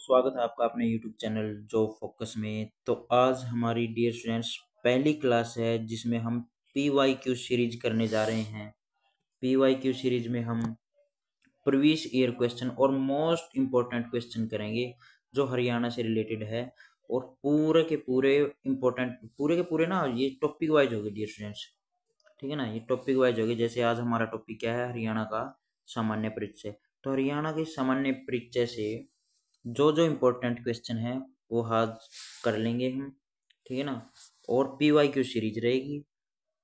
स्वागत है आपका अपने YouTube चैनल जॉब फोकस में। तो आज हमारी डियर स्टूडेंट्स पहली क्लास है जिसमें हम PYQ सीरीज करने जा रहे हैं। PYQ सीरीज में हम प्रीवियस ईयर क्वेश्चन और मोस्ट इम्पोर्टेंट क्वेश्चन करेंगे जो हरियाणा से रिलेटेड है, और पूरे के पूरे इम्पोर्टेंट पूरे के पूरे ना ये टॉपिक वाइज होगी डियर स्टूडेंट्स, ठीक है ना। ये टॉपिक वाइज होगी। जैसे आज हमारा टॉपिक क्या है, हरियाणा का सामान्य परिचय। तो हरियाणा के सामान्य परिचय से जो जो इम्पोर्टेंट क्वेश्चन है वो आज कर लेंगे हम, ठीक है ना। और PYQ सीरीज रहेगी,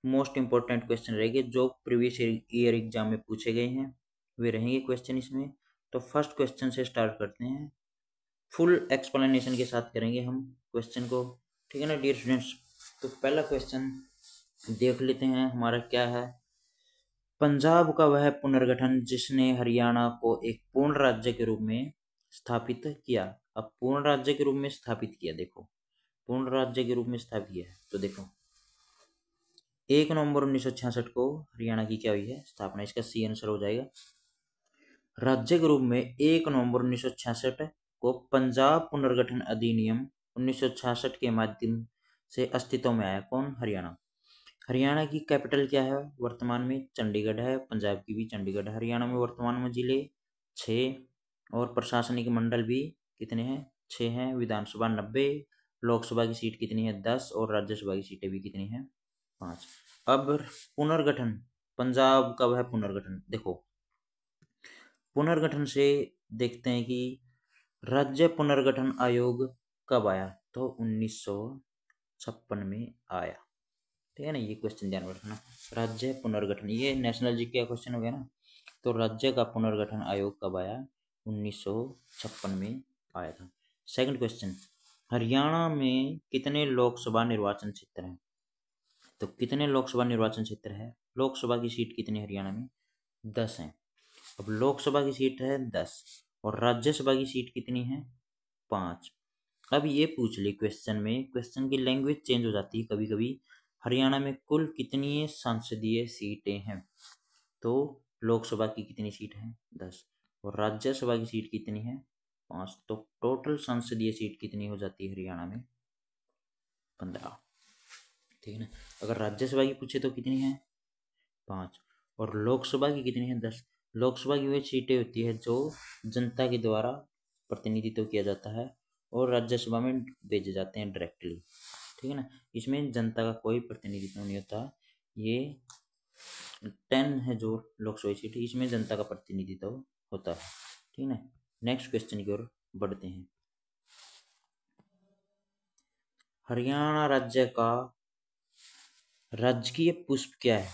मोस्ट इम्पोर्टेंट क्वेश्चन रहेंगे जो प्रीवियस ईयर एग्जाम में पूछे गए हैं, वे रहेंगे क्वेश्चन इसमें। तो फर्स्ट क्वेश्चन से स्टार्ट करते हैं, फुल एक्सप्लेनेशन के साथ करेंगे हम क्वेश्चन को, ठीक है ना डियर स्टूडेंट्स। तो पहला क्वेश्चन देख लेते हैं हमारा क्या है। पंजाब का वह पुनर्गठन जिसने हरियाणा को एक पूर्ण राज्य के रूप में स्थापित किया। अब पूर्ण राज्य के रूप में स्थापित किया, देखो पूर्ण राज्य के रूप में स्थापित किया है। तो देखो 1 नवंबर 1966 को हरियाणा की क्या हुई है, स्थापना। इसका सी आंसर हो जाएगा। राज्य के रूप में 1 नवंबर 1966 को पंजाब पुनर्गठन अधिनियम 1966 के माध्यम से अस्तित्व में आया। कौन? हरियाणा। हरियाणा की कैपिटल क्या है वर्तमान में? चंडीगढ़ है। पंजाब की भी चंडीगढ़ है। हरियाणा में वर्तमान में जिले 6 और प्रशासनिक मंडल भी कितने हैं? 6 हैं। विधानसभा 90, लोकसभा की सीट कितनी है? 10, और राज्यसभा की सीटें भी कितनी हैं? 5। अब पुनर्गठन, पंजाब का वह पुनर्गठन, देखो पुनर्गठन से देखते हैं कि राज्य पुनर्गठन आयोग कब आया? तो 1956 में आया, ठीक है ना। ये क्वेश्चन ध्यान रखना, राज्य पुनर्गठन, ये नेशनल जी का क्वेश्चन हो गया ना। तो राज्य का पुनर्गठन आयोग कब आया? 1956 में आया था। सेकंड क्वेश्चन, हरियाणा में कितने लोकसभा निर्वाचन क्षेत्र हैं? तो कितने लोकसभा निर्वाचन क्षेत्र है? लोकसभा की सीट कितनी हरियाणा में? 10 है। अब लोकसभा की सीट है 10 और राज्यसभा की सीट कितनी है? 5। अब ये पूछ ली क्वेश्चन में, क्वेश्चन की लैंग्वेज चेंज हो जाती है कभी कभी। हरियाणा में कुल कितनी संसदीय सीटें हैं? तो लोकसभा की कितनी सीट है? 10, और राज्यसभा की सीट कितनी है? 5। तो टोटल संसदीय सीट कितनी हो जाती है हरियाणा में? 15, ठीक है ना। अगर राज्यसभा की पूछे तो कितनी है? 5, और लोकसभा की कितनी है? 10। लोकसभा की वह सीटें होती है जो जनता के द्वारा प्रतिनिधित्व किया जाता है, और राज्यसभा में भेजे जाते हैं डायरेक्टली, ठीक है ना। इसमें जनता का कोई प्रतिनिधित्व नहीं होता। ये 10 है जो लोकसभा सीट, इसमें जनता का प्रतिनिधित्व होता है, ठीक है। नेक्स्ट क्वेश्चन की ओर बढ़ते हैं। हरियाणा राज्य का राजकीय पुष्प क्या है?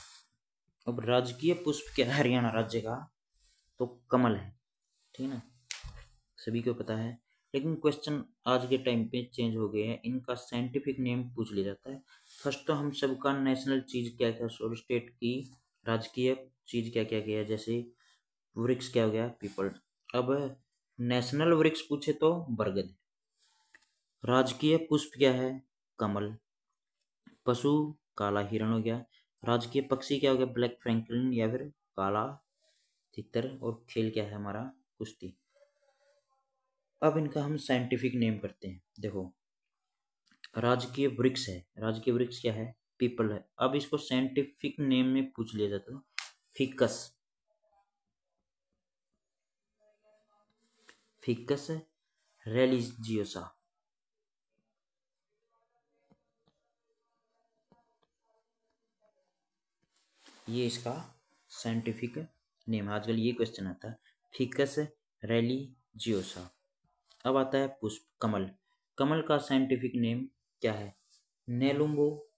अब राजकीय पुष्प क्या है हरियाणा राज्य का? तो कमल है, ठीक है ना, सभी को पता है। लेकिन क्वेश्चन आज के टाइम पे चेंज हो गए हैं, इनका साइंटिफिक नेम पूछ लिया जाता है। फर्स्ट तो हम सबका नेशनल चीज क्या क्या, सॉरी स्टेट की राजकीय चीज क्या क्या है, जैसे वृक्ष क्या हो गया? पीपल। अब नेशनल वृक्ष पूछे तो बरगद। राजकीय पुष्प क्या है? कमल। पशु काला हिरण हो गया। राजकीय पक्षी क्या हो गया? ब्लैक फ्रैंकलिन या फिर काला तितर। और खेल क्या है हमारा? कुश्ती। अब इनका हम साइंटिफिक नेम करते हैं। देखो राजकीय वृक्ष है, राजकीय वृक्ष क्या है? पीपल है। अब इसको साइंटिफिक नेम में पूछ लिया जाता है, फिकस। फिकस रिलीजियोसा, ये इसका साइंटिफिक नेम है। आजकल ये क्वेश्चन आता है, फिकस रिलीजियोसा। अब आता है पुष्प, कमल। कमल का साइंटिफिक नेम क्या है? Nelumbo,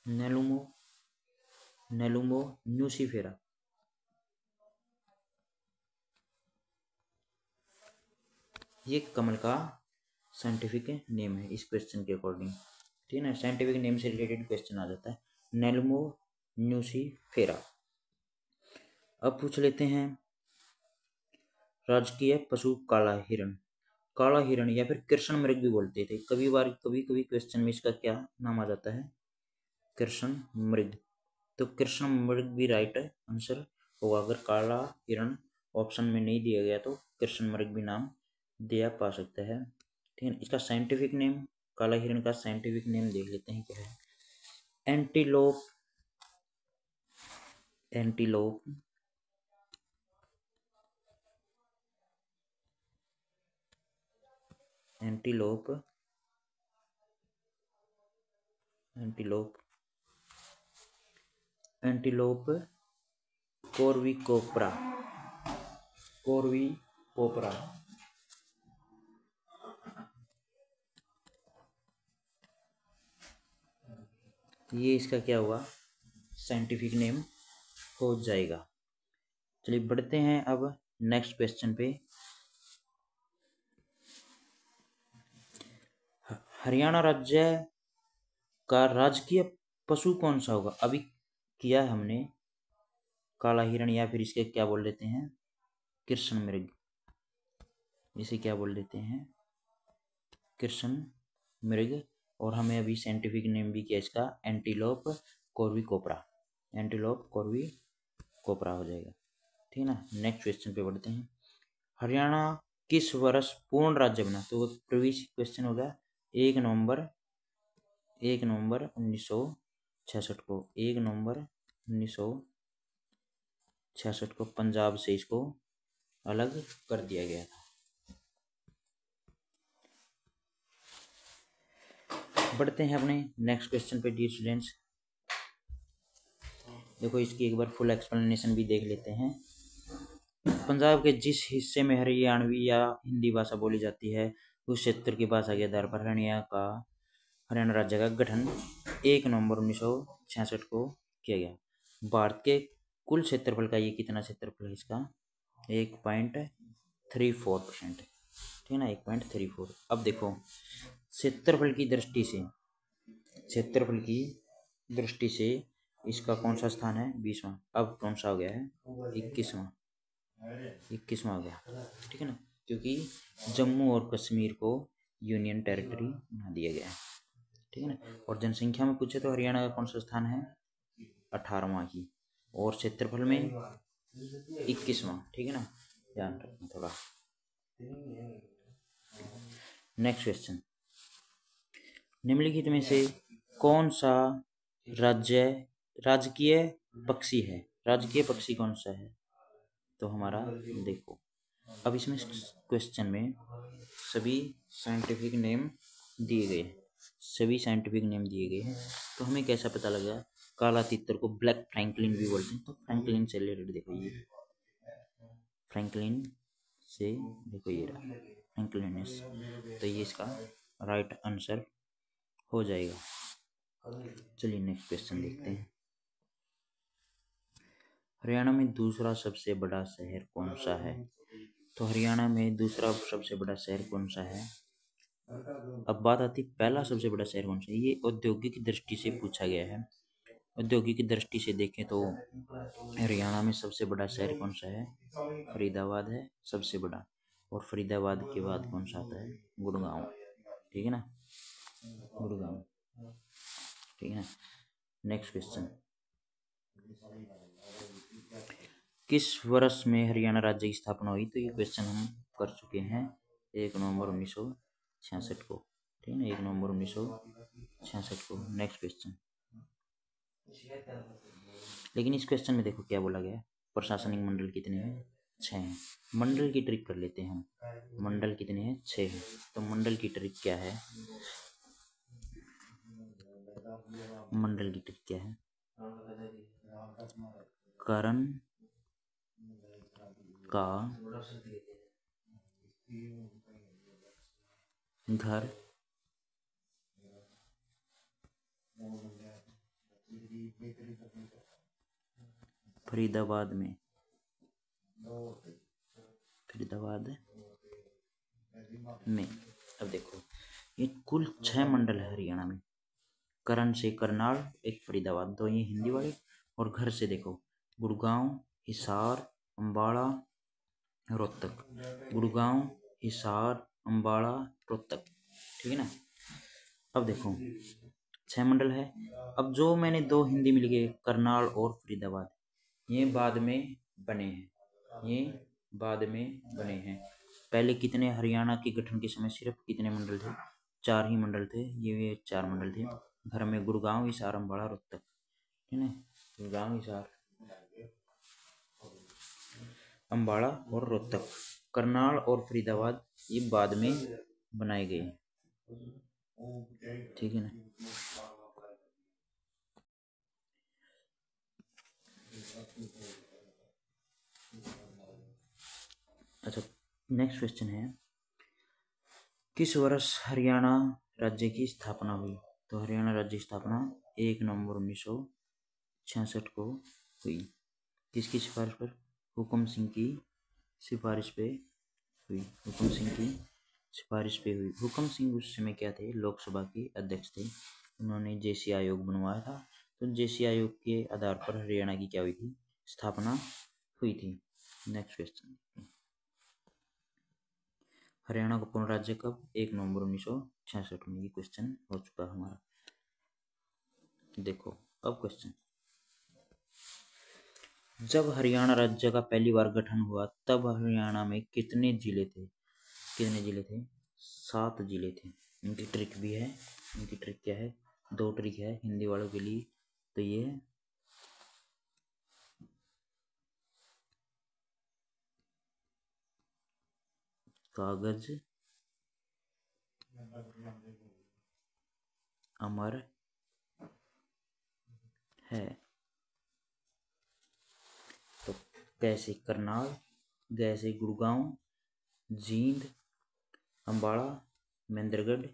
Nelumbo, Nelumbo nucifera. ये कमल का साइंटिफिक नेम है इस क्वेश्चन के अकॉर्डिंग, ठीक है ना। साइंटिफिक नेम से रिलेटेड क्वेश्चन आ जाता है, नेलुम्बो न्यूसीफेरा। अब पूछ लेते हैं राजकीय पशु काला हिरण। काला हिरण या फिर कृष्ण मृग भी बोलते थे, कभी कभी क्वेश्चन में इसका क्या नाम आ जाता है? कृष्ण मृग। तो कृष्ण मृग भी राइट आंसर होगा अगर काला हिरण ऑप्शन में नहीं दिया गया तो कृष्ण मृग भी नाम दिया पा सकता है। ठीक है, इसका साइंटिफिक नेम, काला हिरण का साइंटिफिक नेम देख लेते हैं क्या है। Antelope, antelope antelope antelope antelope cervicapra, cervicapra. ये इसका क्या हुआ, साइंटिफिक नेम हो जाएगा। चलिए बढ़ते हैं अब नेक्स्ट क्वेश्चन पे। हरियाणा राज्य का राजकीय पशु कौन सा होगा। अभी किया है हमने काला हिरण, या फिर इसके क्या बोल देते हैं, कृष्ण मृग, इसे क्या बोल देते हैं, कृष्ण मृग। और हमें अभी साइंटिफिक नेम भी किया इसका, एंटीलोप कोर्विकोप्रा, एंटीलोप कोर्विकोप्रा हो जाएगा। ठीक है ना। नेक्स्ट क्वेश्चन पे बढ़ते हैं। हरियाणा किस वर्ष पूर्ण राज्य बना। तो प्रीवियस क्वेश्चन होगा 1 नवंबर 1966 को, 1 नवंबर 1966 को पंजाब से इसको अलग कर दिया गया था। बढ़ते हैं अपने नेक्स्ट क्वेश्चन पे डियर स्टूडेंट्स। देखो इसकी एक बार फुल एक्सप्लेनेशन भी देख लेते हैं। पंजाब के जिस हिस्से में हरियाणवी या हिंदी भाषा बोली जाती है उस क्षेत्र की भाषा के आधार पर हरियाणा राज्य का गठन 1 नवंबर 1966 को किया गया। भारत के कुल क्षेत्रफल का ये कितना क्षेत्रफल है इसका, 1.34%। ठीक है ना, 1.34। अब देखो क्षेत्रफल की दृष्टि से इसका कौन सा स्थान है, 20वां। अब कौन सा हो गया है, 21वां हो गया। ठीक है ना, क्योंकि जम्मू और कश्मीर को यूनियन टेरिटरी बना दिया गया है। ठीक है ना। और जनसंख्या में पूछे तो हरियाणा का कौन सा स्थान है, 18वां की, और क्षेत्रफल में 21वां। ठीक है ना, ध्यान रखना थोड़ा। नेक्स्ट क्वेश्चन, निम्नलिखित में से कौन सा राजकीय पक्षी है। राजकीय पक्षी कौन सा है, तो हमारा देखो अब इसमें क्वेश्चन में सभी साइंटिफिक नेम दिए गए हैं, तो हमें कैसा पता लगा। काला तीतर को ब्लैक फ्रैंकलिन भी बोलते हैं, तो फ्रैंकलिन से रिलेटेड देखो, ये फ्रैंकलिन से देखो, ये रहा फ्रैंकलिनस, तो ये इसका राइट आंसर हो जाएगा। चलिए नेक्स्ट क्वेश्चन देखते हैं। हरियाणा में दूसरा सबसे बड़ा शहर कौन सा है। तो हरियाणा में दूसरा सबसे बड़ा शहर कौन सा है। अब बात आती पहला सबसे बड़ा शहर कौन सा है। ये औद्योगिक दृष्टि से पूछा गया है। औद्योगिक दृष्टि से देखें तो हरियाणा में सबसे बड़ा शहर कौन सा है, फरीदाबाद है सबसे बड़ा। और फरीदाबाद के बाद कौन सा आता है, गुड़गांव। ठीक है ना, गुड़गांव। ठीक है। नेक्स्ट क्वेश्चन, किस वर्ष में हरियाणा राज्य की स्थापना हुई। तो ये क्वेश्चन हम कर चुके हैं 1 नवंबर 1966 को। ठीक है ना, 1 नवंबर 1966 को। नेक्स्ट क्वेश्चन, लेकिन इस क्वेश्चन में देखो क्या बोला गया, प्रशासनिक मंडल कितने हैं, 6 हैं। मंडल की ट्रिक कर लेते हैं हम, मंडल कितने हैं, 6 हैं। तो मंडल की ट्रिक क्या है, मंडल की ट्रिक क्या है, करण का घर फरीदाबाद में अब देखो ये कुल 6 मंडल है हरियाणा में। करण से करनाल, एक फरीदाबाद, दो ये हिंदी वाले। और घर से देखो गुड़गांव, हिसार, अम्बाड़ा, रोहतक। गुड़गांव, हिसार, अम्बाड़ा, रोहतक। ठीक है ना। अब देखो 6 मंडल है। अब जो मैंने 2 हिंदी मिल गए, करनाल और फरीदाबाद, ये बाद में बने हैं, ये बाद में बने हैं। पहले कितने, हरियाणा के गठन के समय सिर्फ कितने मंडल थे? 4 ही मंडल थे। ये 4 मंडल थे। घर में गुड़गांव, हिसार, अम्बाड़ा, रोहतक, ठीक है। गुड़गांव, हिसार, अम्बाड़ा और रोहतक। करनाल और फरीदाबाद ये बाद में बनाए गए, ठीक है ना। अच्छा, नेक्स्ट क्वेश्चन है, किस वर्ष हरियाणा राज्य की स्थापना हुई? तो हरियाणा राज्य की स्थापना 1 नवंबर 1966 को हुई। किसकी सिफारिश पर? हुकम सिंह की सिफारिश पे हुई। हुकम सिंह की सिफारिश पे हुई। हुकम सिंह उस समय क्या थे? लोकसभा के अध्यक्ष थे। उन्होंने जेसी आयोग बनवाया था। तो जेसी आयोग के आधार पर हरियाणा की क्या हुई थी? स्थापना हुई थी। नेक्स्ट क्वेश्चन, हरियाणा का पूर्ण राज्य कब? 1 नवंबर 1966 में। ये क्वेश्चन हो चुका है हमारा। देखो अब क्वेश्चन, जब हरियाणा राज्य का पहली बार गठन हुआ तब हरियाणा में कितने जिले थे? कितने जिले थे? 7 जिले थे। इनकी ट्रिक भी है। इनकी ट्रिक क्या है? 2 ट्रिक है हिंदी वालों के लिए। तो ये कागज अमर है। तो कैसे? करनाल, जैसे गुड़गांव, जींद, अम्बाड़ा, महेंद्रगढ़,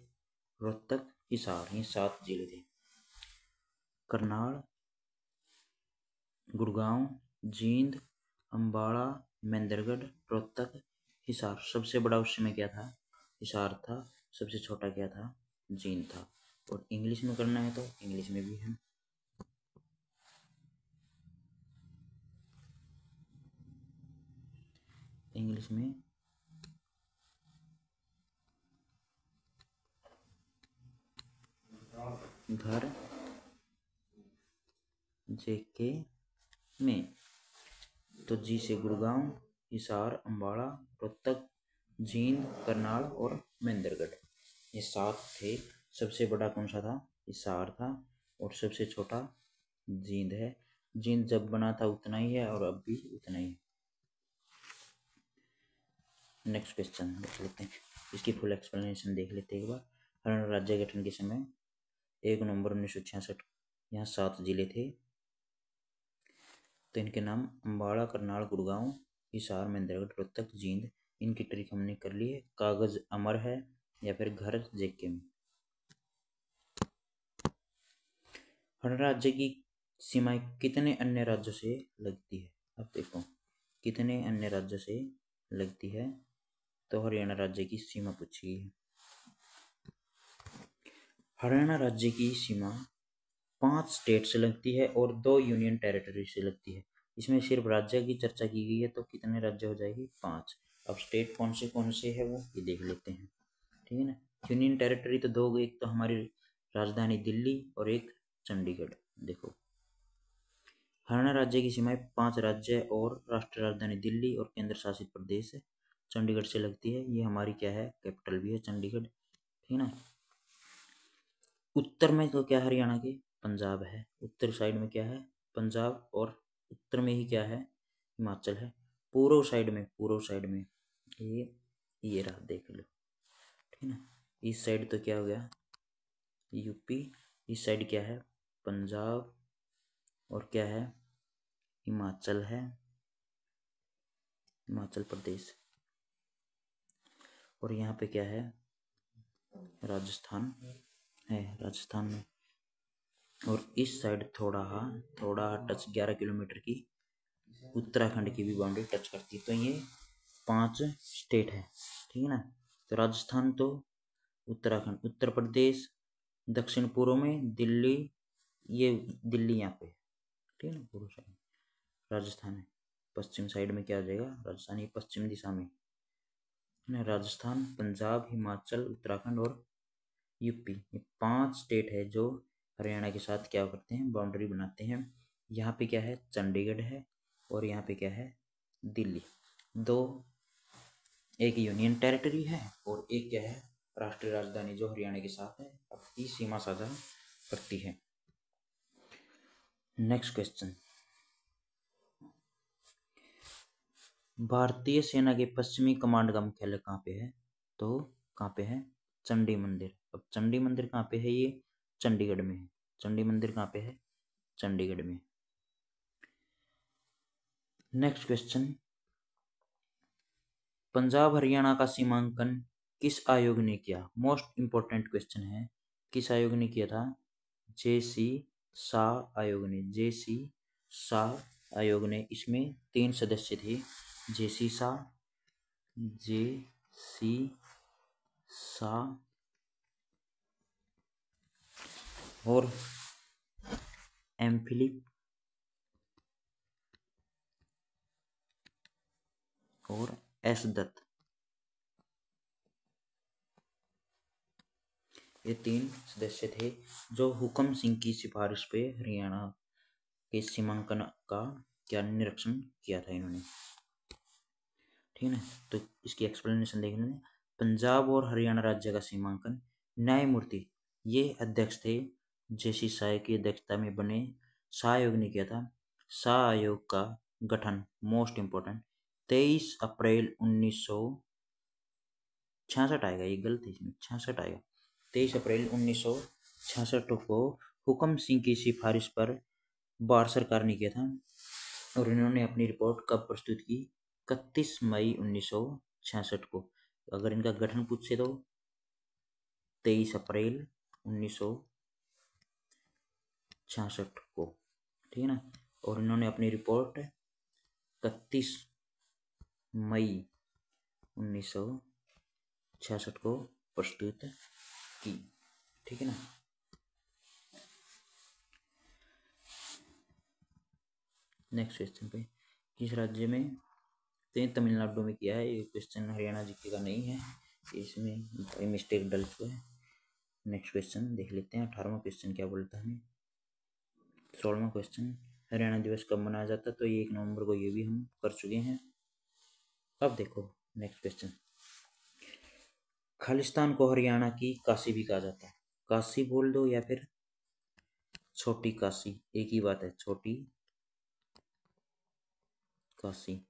रोहतक, हिसार, ये 7 जिले थे। करनाल, गुड़गांव, जींद, अम्बाड़ा, महेंद्रगढ़, रोहतक, हिसार। सबसे बड़ा उस समय क्या था? हिसार था। सबसे छोटा क्या था? जींद था। और इंग्लिश में करना है तो इंग्लिश में भी है। इंग्लिश में घर जेके में, तो जी से गुड़गांव, हिसार, अम्बाड़ा, रोहतक, जींद, करनाल और महेंद्रगढ़, ये 7 थे। सबसे बड़ा कौन सा था? हिसार था। और सबसे छोटा जींद है। जींद जब बना था उतना ही है और अब भी उतना ही है। नेक्स्ट क्वेश्चन देख लेते हैं, इसकी फुल एक्सप्लेनेशन देख लेते हैं एक बार। हरियाणा राज्य गठन के समय 1 नवंबर 1966, यहाँ 7 जिले थे। तो इनके नाम अम्बाड़ा, करनाल, गुड़गांव, हिसार, महेंद्रगढ़, रोहतक, जींद। इनकी ट्रिक हमने कर ली है। कागज अमर है या फिर घर जेके में। हरियाणा राज्य की सीमाएं कितने अन्य राज्यों से लगती है? अब देखो कितने अन्य राज्यों से लगती है। तो हरियाणा राज्य की सीमा पूछी है। हरियाणा राज्य की सीमा 5 स्टेट से लगती है और 2 यूनियन टेरिटरी से लगती है। इसमें सिर्फ राज्य की चर्चा की गई है, तो कितने राज्य हो जाएगी? 5। अब स्टेट कौन से है वो ये देख लेते हैं, ठीक है ना। यूनियन टेरिटरी तो 2, एक तो हमारी राजधानी दिल्ली और एक चंडीगढ़। देखो हरियाणा राज्य की सीमाएं 5 राज्य और राष्ट्रीय राजधानी दिल्ली और केंद्र शासित प्रदेश चंडीगढ़ से लगती है। ये हमारी क्या है? कैपिटल भी है चंडीगढ़, ठीक है ना। उत्तर में तो क्या हरियाणा के? पंजाब है। उत्तर साइड में क्या है? पंजाब। और उत्तर में ही क्या है? हिमाचल है। पूर्व साइड में ये रहा, देख लो, ठीक है ना। इस साइड तो क्या हो गया? यूपी। इस साइड क्या है? पंजाब। और क्या है? हिमाचल है, हिमाचल प्रदेश। और यहाँ पे क्या है? राजस्थान है, राजस्थान में। और इस साइड थोड़ा टच 11 किलोमीटर की उत्तराखंड की भी बाउंड्री टच करती है। तो ये 5 स्टेट है, ठीक है ना। तो राजस्थान, तो उत्तराखंड, उत्तर प्रदेश, दक्षिण पूर्व में दिल्ली, ये दिल्ली यहाँ पे, ठीक है ना। पूर्व साइड राजस्थान है। पश्चिम साइड में क्या हो जाएगा? राजस्थान, ये पश्चिम दिशा में ना। राजस्थान, पंजाब, हिमाचल, उत्तराखंड और यूपी, ये 5 स्टेट है जो हरियाणा के साथ क्या करते हैं? बाउंड्री बनाते हैं। यहाँ पे क्या है? चंडीगढ़ है। और यहाँ पे क्या है? दिल्ली। दो, एक यूनियन टेरिटरी है और एक क्या है, राष्ट्रीय राजधानी जो हरियाणा के साथ है अपनी सीमा साझा करती है। नेक्स्ट क्वेश्चन, भारतीय सेना के पश्चिमी कमांड का मुख्यालय कहाँ पे है? तो कहाँ पे है? चंडी मंदिर। अब चंडी मंदिर कहाँ पे है? ये चंडीगढ़ में है। चंडी मंदिर कहाँ पे है? चंडीगढ़ में। नेक्स्ट क्वेश्चन, पंजाब हरियाणा का सीमांकन किस आयोग ने किया? मोस्ट इंपॉर्टेंट क्वेश्चन है। किस आयोग ने किया था? जेसी शाह आयोग ने। जेसी शाह आयोग ने। इसमें 3 सदस्य थे, जेसी शाह, जेसी शाह और एम फिलिप और एस दत्त। ये 3 सदस्य थे जो हुकम सिंह की सिफारिश पे हरियाणा के सीमांकन का क्या निरीक्षण किया था इन्होंने। ठीक है, तो इसकी एक्सप्लेनेशन देख लेंगे। पंजाब और हरियाणा राज्य का सीमांकन न्यायमूर्ति, ये अध्यक्ष थे, जेसी शाह की अध्यक्षता में बने शाह आयोग ने किया था। शाह आयोग का गठन, मोस्ट इंपोर्टेंट, 23 अप्रैल 1966 आएगा, ये गलत है, इसमें 66 आएगा। 23 अप्रैल 1966 को हुकम सिंह की सिफारिश पर भारत सरकार ने किया था और इन्होंने अपनी रिपोर्ट कब प्रस्तुत की? 31 मई 1966 को। अगर इनका गठन पूछे तो 23 अप्रैल 1966 को। ठीक है ना, और इन्होंने अपनी रिपोर्ट 31 मई 1966 को प्रस्तुत की। ठीक है ना। नेक्स्ट क्वेश्चन पे, किस राज्य में? तो तमिलनाडु में किया है। ये क्वेश्चन हरियाणा जीके का नहीं है, इसमें मिस्टेक डल चुका है। नेक्स्ट क्वेश्चन देख लेते हैं। 18वां क्वेश्चन क्या बोलता है? 16वां क्वेश्चन, हरियाणा दिवस कब मनाया जाता है? तो ये 1 नवंबर को, ये भी हम कर चुके हैं। अब देखो नेक्स्ट क्वेश्चन, खालिस्तान को हरियाणा की काशी भी कहा जाता है। काशी बोल दो या फिर छोटी काशी, एक ही बात है, छोटी काशी।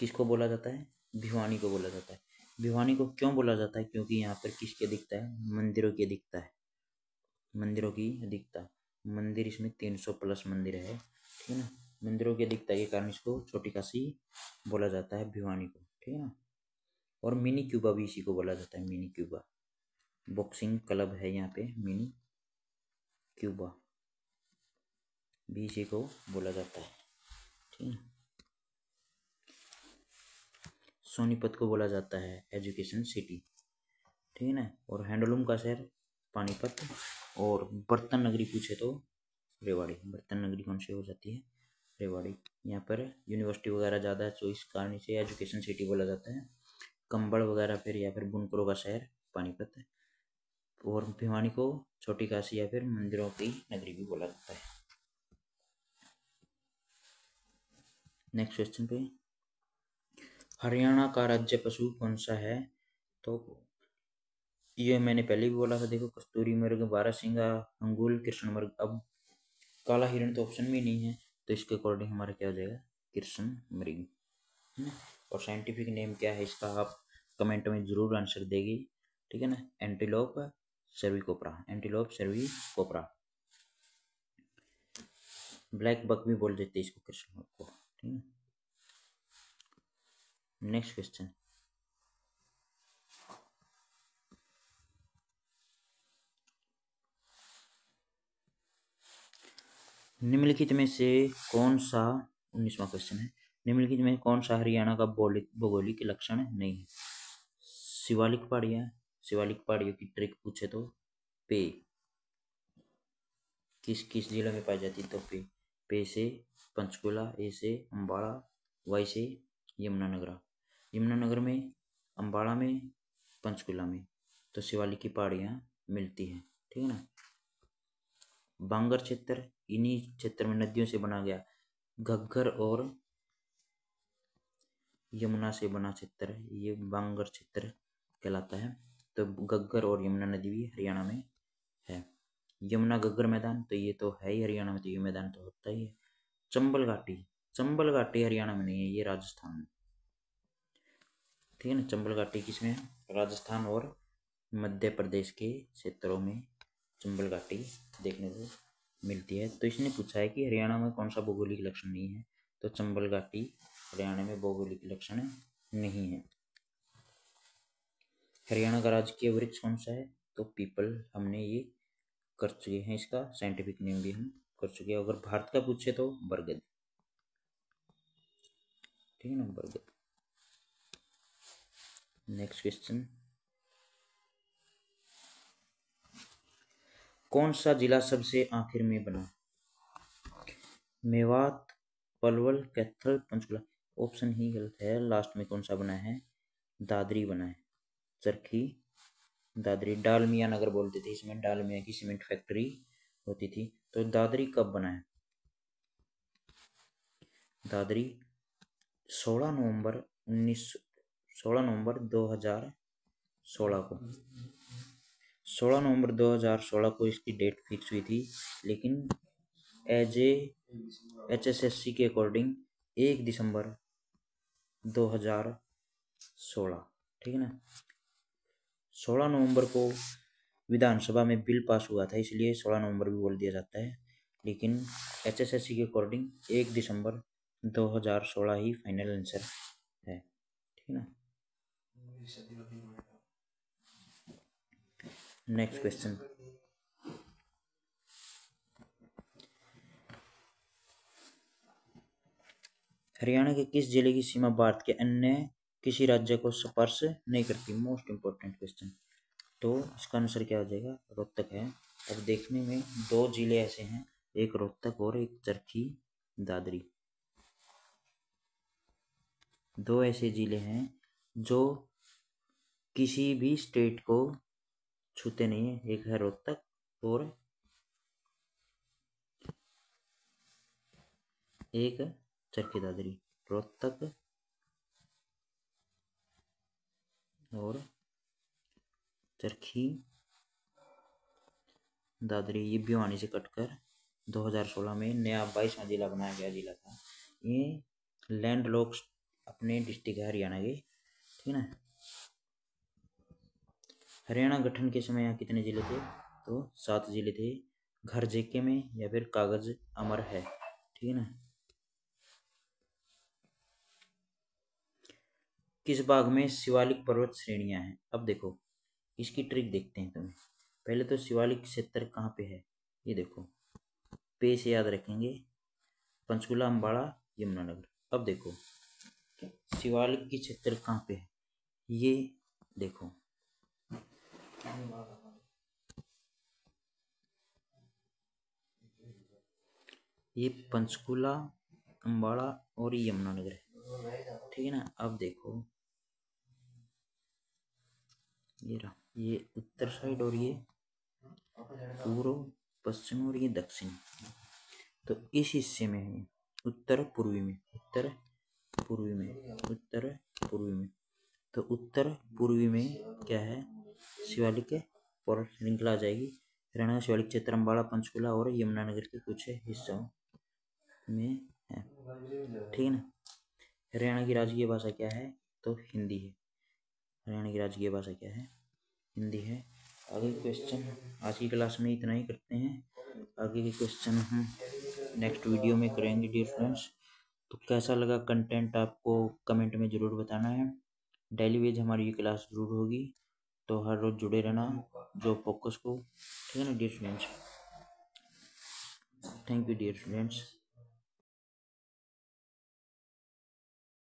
किसको बोला जाता है? भिवानी को बोला जाता है। भिवानी को क्यों बोला जाता है? क्योंकि यहाँ पर किसकी अधिकता है? मंदिरों की अधिकता है। मंदिरों की अधिकता, मंदिर इसमें 300 प्लस मंदिर है। ठीक है ना, मंदिरों की अधिकता के कारण इसको छोटी काशी बोला जाता है, भिवानी को। ठीक है ना, और मिनी क्यूबा भी इसी को बोला जाता है। मिनी क्यूबा बॉक्सिंग क्लब है यहाँ पे, मिनी क्यूबा भी इसी को बोला जाता है। ठीक है, सोनीपत को बोला जाता है एजुकेशन सिटी। ठीक है ना, और हैंडलूम का शहर पानीपत, और बर्तन नगरी पूछे तो रेवाड़ी। बर्तन नगरी कौन सी हो जाती है? रेवाड़ी। यहाँ पर यूनिवर्सिटी वगैरह ज़्यादा है, तो इस कारण से एजुकेशन सिटी बोला जाता है। कंबल वगैरह फिर या फिर बुनकरों का शहर पानीपत है। और भिवानी को छोटी काशी या फिर मंदिरों की नगरी भी बोला जाता है। नेक्स्ट क्वेश्चन पे, हरियाणा का राज्य पशु कौन सा है? तो ये मैंने पहले भी बोला था, देखो, कस्तूरी मृग, बारहसिंगा, अंगुल, कृष्ण मृग। अब काला हिरण तो ऑप्शन में नहीं है, तो इसके अकॉर्डिंग हमारा क्या हो जाएगा? कृष्ण मृग। और साइंटिफिक नेम क्या है इसका? आप कमेंट में जरूर आंसर देगी। ठीक है ना, एंटीलोप सर्विकोप्रा। एंटीलोप सर्विकोप्रा। ब्लैक बक भी बोल देते इसको, कृष्ण मृग को। ठीक है, नेक्स्ट क्वेश्चन, निम्नलिखित में से कौन सा, 19वां क्वेश्चन है, निम्नलिखित में कौन सा हरियाणा का भौगोलिक लक्षण नहीं है? शिवालिक पहाड़ियाँ। शिवालिक पहाड़ियों की ट्रिक पूछे तो पे किस किस जिले में पाई जाती है? तो पे से पंचकुला, ए से अम्बाड़ा, वाई से यमुनानगर। यमुनानगर में, अम्बाड़ा में, पंचकुला में तो शिवालिक की पहाड़ियाँ मिलती हैं। ठीक है ना, बांगर क्षेत्र, इन्हीं क्षेत्र में नदियों से बना गया घग्गर और यमुना से बना क्षेत्र, ये बांगर क्षेत्र कहलाता है। तो घग्गर और यमुना नदी भी हरियाणा में है। यमुना घग्गर मैदान, तो ये तो है ही हरियाणा में, तो ये मैदान तो होता ही है। चंबल घाटी, चंबल घाटी हरियाणा में नहीं है, ये राजस्थान में, ठीक है ना। चंबल घाटी किसमें है? राजस्थान और मध्य प्रदेश के क्षेत्रों में चंबल घाटी देखने को मिलती है। तो इसने पूछा है कि हरियाणा में कौन सा भौगोलिक लक्षण नहीं है, तो चंबल घाटी हरियाणा में भौगोलिक लक्षण नहीं है। हरियाणा का राजकीय वृक्ष कौन सा है, तो पीपल, हमने ये कर चुके हैं, इसका साइंटिफिक नेम भी हम कर चुके हैं। अगर भारत का पूछे तो बरगद, ठीक है ना, बरगद। नेक्स्ट क्वेश्चन, कौन सा जिला सबसे आखिर में बना? मेवात, पलवल, कैथल, पंचकुला। ऑप्शन ही गलत है, लास्ट में कौन सा बना है? दादरी बना है, चरखी दादरी। डालमिया नगर बोलते थे इसमें, डालमिया की सीमेंट फैक्ट्री होती थी। तो दादरी कब बना है? दादरी 16 नवंबर 2016 को, 16 नवंबर 2016 को इसकी डेट फिक्स हुई थी, लेकिन एज ए HSSC के अकॉर्डिंग 1 दिसंबर 2016, ठीक है ना। 16 नवंबर को विधानसभा में बिल पास हुआ था, इसलिए 16 नवंबर भी बोल दिया जाता है, लेकिन HSSC के अकॉर्डिंग 1 दिसंबर 2016 ही फाइनल आंसर है, ठीक है ना। नेक्स्ट क्वेश्चन, हरियाणा के किस जिले की सीमा भारत के अन्य किसी राज्य को स्पर्श नहीं करती? Most important question. तो इसका आंसर क्या हो जाएगा? रोहतक है। अब देखने में 2 जिले ऐसे हैं, एक रोहतक और एक चरखी दादरी। 2 ऐसे जिले हैं जो किसी भी स्टेट को छूते नहीं है, एक है रोहतक और एक चरखी दादरी। रोहतक और चरखी दादरी, ये भिवानी से कटकर 2016 में नया 22वां जिला बनाया गया जिला था। ये लैंड लॉक अपने डिस्ट्रिक्ट है हरियाणा के, ठीक है ना। हरियाणा गठन के समय यहाँ कितने जिले थे? तो 7 जिले थे। घर जेके में या फिर कागज अमर है, ठीक है ना। किस भाग में शिवालिक पर्वत श्रेणियां हैं? अब देखो इसकी ट्रिक देखते हैं तुम्हें। पहले तो शिवालिक क्षेत्र कहाँ पे है, ये देखो, पे से याद रखेंगे, पंचकुला, अम्बाड़ा, यमुनानगर। अब देखो शिवालिक की क्षेत्र कहाँ पे है, ये देखो, ये पंचकुला, अम्बाड़ा और यमुनानगर है, ठीक है ना। अब देखो ये रहा, ये उत्तर साइड और ये पूर्व, पश्चिम और ये दक्षिण। तो इस हिस्से में है उत्तर पूर्वी में, उत्तर पूर्वी में, उत्तर पूर्वी में। तो उत्तर पूर्वी में क्या है? शिवालिक पर्वत श्रृंखला आ जाएगी। हरियाणा का शिवालिक क्षेत्र अम्बाड़ा, पंचकुला और यमुनानगर के कुछ हिस्सों में है, ठीक है ना। हरियाणा की राजकीय भाषा क्या है? तो हिंदी है। हरियाणा की राजकीय भाषा क्या है? हिंदी है। आगे क्वेश्चन आज की क्लास में इतना ही करते हैं, आगे के क्वेश्चन हम नेक्स्ट वीडियो में करेंगे डियर फ्रेंड्स। तो कैसा लगा कंटेंट आपको कमेंट में ज़रूर बताना है। डेली वेज हमारी ये क्लास ज़रूर होगी, तो हर रोज़ जुड़े रहना जॉब फोकस को, ठीक है ना dear friends. Thank you dear friends.